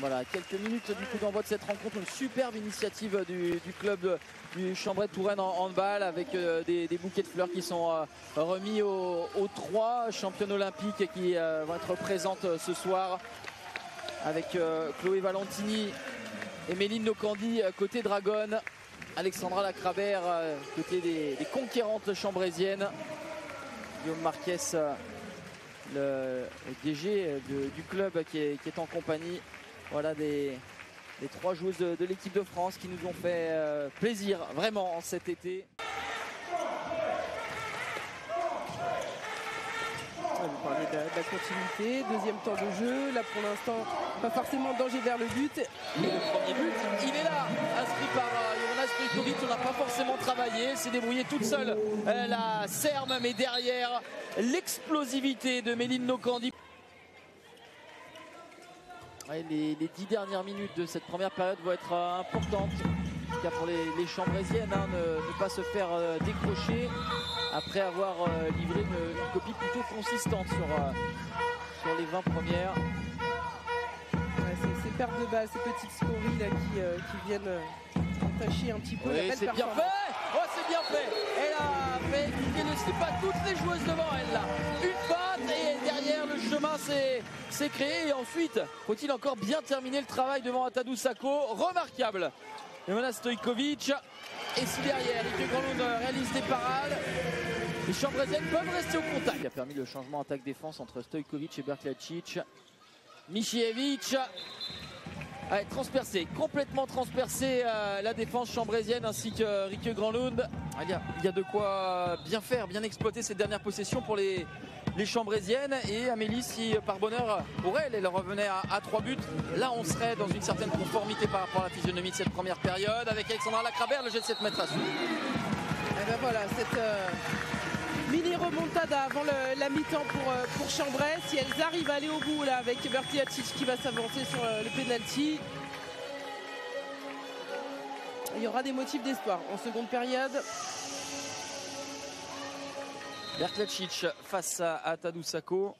Voilà, quelques minutes du coup d'envoi de cette rencontre, une superbe initiative du club du Chambray-Touraine en handball avec des bouquets de fleurs qui sont remis aux 3 championnes olympiques qui vont être présentes ce soir avec Chloé Valentini et Méline Nocandi côté Dragon, Alexandra Lacrabert côté des conquérantes chambraisiennes, Guillaume Marquez, le DG du club qui est en compagnie. Voilà des 3 joueuses de l'équipe de France qui nous ont fait plaisir vraiment cet été. Vous parlez de la continuité, deuxième temps de jeu, là pour l'instant pas forcément de danger vers le but. Et le premier but, il est là, inscrit par Jonas Stojkovic. On n'a pas forcément travaillé, elle s'est débrouillée toute seule, la Serme, mais derrière l'explosivité de Méline Nocandi. Ouais, les 10 dernières minutes de cette première période vont être importantes, en tout cas pour les chambraisiennes, hein, ne pas se faire décrocher après avoir livré une copie plutôt consistante sur les 20 premières. Ouais, ces pertes de balles, ces petites scories là, qui viennent entacher un petit peu la Oui, belle c'est bien fait. Oh, c'est bien fait. Elle a fait écouter ne sait pas toutes les joueuses devant elle là. Une patte et derrière le chemin s'est créé. Et ensuite, faut-il encore bien terminer le travail devant Atadou Sako. Remarquable. Jonas Stojkovic. Et si derrière, Rike Granlund réalise des parades, les chambraisiennes peuvent rester au contact. Il a permis le changement attaque-défense entre Stojkovic et Berklacic. Michievich. Allez, complètement transpercé la défense chambraisienne ainsi que Rike Granlund. Il y a de quoi bien faire, bien exploiter cette dernière possession pour les chambraisiennes. Et Amélie, si par bonheur pour elle revenait à 3 buts, là on serait dans une certaine conformité par rapport à la physionomie de cette première période avec Alexandra Lacrabert, le jet de 7 mètres à suivre. Et ben voilà, cette mini remontada avant la mi-temps pour Chambray. Si elles arrivent à aller au bout là avec Berklacic qui va s'avancer sur le penalty, il y aura des motifs d'espoir en seconde période. Berklacic face à Atadou Sako.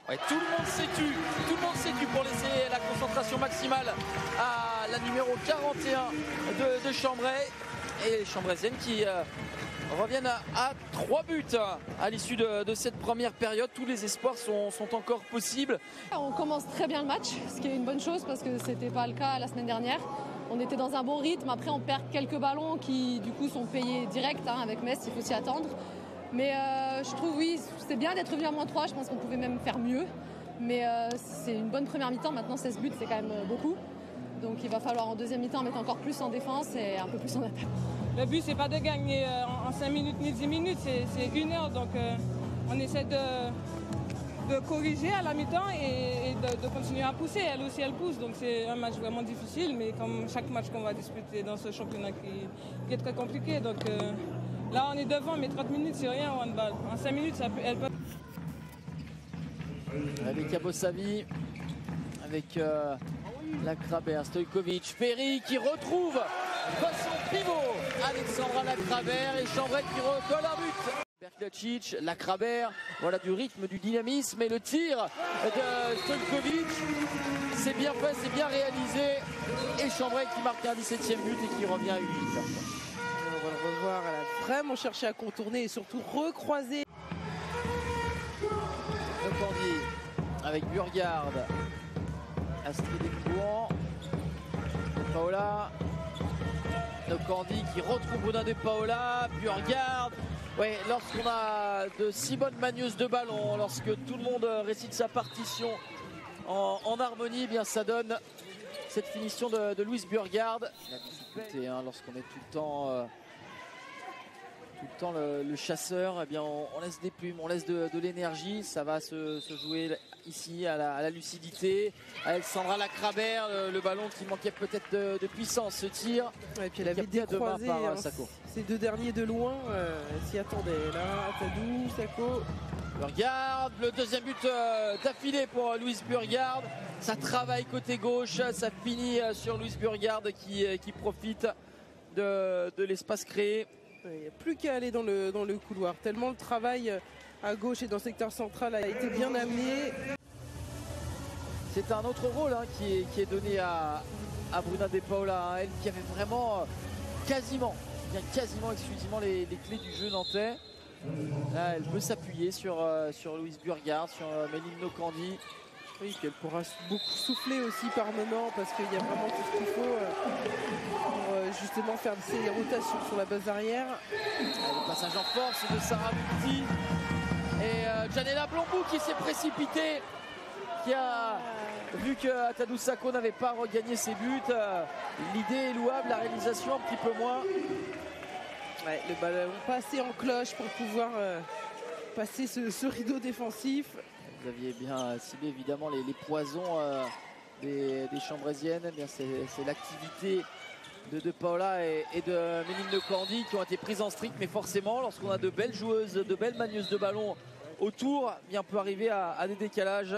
Ouais, tout le monde s'est tu pour laisser la concentration maximale à la numéro 41 de Chambray. Et les chambraisiennes qui reviennent à 3 buts à l'issue de cette première période. Tous les espoirs sont encore possibles. On commence très bien le match, ce qui est une bonne chose parce que ce n'était pas le cas la semaine dernière. On était dans un bon rythme, après on perd quelques ballons qui du coup sont payés direct avec Metz, il faut s'y attendre. Mais je trouve oui, c'est bien d'être revenu à -3, je pense qu'on pouvait même faire mieux. Mais c'est une bonne première mi-temps, maintenant 16 buts c'est quand même beaucoup. Donc il va falloir en deuxième mi-temps mettre encore plus en défense et un peu plus en attaque. Le but, c'est pas de gagner en 5 minutes ni 10 minutes, c'est 1 heure. Donc on essaie de corriger à la mi-temps et de continuer à pousser. Elle aussi, elle pousse. Donc c'est un match vraiment difficile, mais comme chaque match qu'on va disputer dans ce championnat qui est très compliqué. Donc là, on est devant, mais 30 minutes, c'est rien au handball. En 5 minutes, elle peut... Avec Abosavi, avec Lacrabert, Stojkovic, Perry qui retrouve son pivot, Alexandra Lacrabert et Chambray qui recolle un but. Berklacic, Lacrabert, voilà du rythme, du dynamisme et le tir de Stojkovic. C'est bien fait, c'est bien réalisé. Et Chambray qui marque un 17e but et qui revient à 8. On va le revoir, elle a vraiment cherché à contourner et surtout recroiser. Nocandi avec Burgard, Astrid Descouans, Paola, Nocandi qui retrouve Boudin de Paola, Burgard. Ouais, lorsqu'on a de si bonnes manieuses de ballon, lorsque tout le monde récite sa partition en harmonie, eh bien ça donne cette finition de Louise Burgard. La difficulté, hein, lorsqu'on est tout le temps le chasseur, eh bien on laisse des plumes, on laisse de l'énergie. Ça va se jouer ici à la lucidité. Alexandra Lacrabert, le ballon qui manquait peut-être de puissance, ce tir. Et puis elle avait décroisé ces 2 derniers de loin, elle s'y attendait. Là, Atadou, Sako. Burgard, le 2e but d'affilée pour Louise Burgard. Ça travaille côté gauche, ça finit sur Louise Burgard qui profite de l'espace créé. Il n'y a plus qu'à aller dans le couloir, tellement le travail à gauche et dans le secteur central a été bien amené. C'est un autre rôle qui est donné à Bruna De Paula, elle qui avait vraiment quasiment exclusivement les clés du jeu nantais. Là, elle peut s'appuyer sur Louise Burgard, sur Méline Nocandi. Oui, qu'elle pourra beaucoup souffler aussi par moment parce qu'il y a vraiment tout ce qu'il faut pour justement faire ces rotations sur la base arrière. Le passage en force de Sarah Multi et Janela Blombou qui s'est précipitée, qui a vu que Atadou Sakho n'avait pas regagné ses buts. L'idée est louable, la réalisation un petit peu moins. Ouais, le ballon passé en cloche pour pouvoir passer ce rideau défensif. Vous aviez bien ciblé évidemment les poisons des Chambrésiennes. Eh bien, c'est l'activité de Paula et de Méline Nocandi qui ont été prises en strict, mais forcément lorsqu'on a de belles joueuses, de belles manieuses de ballon autour, eh bien, on peut arriver à des décalages.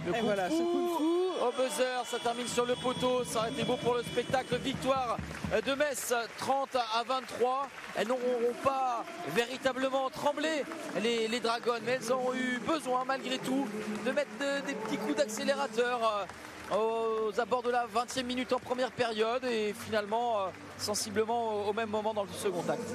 Le coup voilà, de fou au buzzer, ça termine sur le poteau, ça aurait été beau pour le spectacle. Victoire de Metz 30-23. Elles n'auront pas véritablement tremblé les Dragons, mais elles ont eu besoin malgré tout de mettre des petits coups d'accélérateur aux abords de la 20e minute en première période et finalement sensiblement au même moment dans le second acte.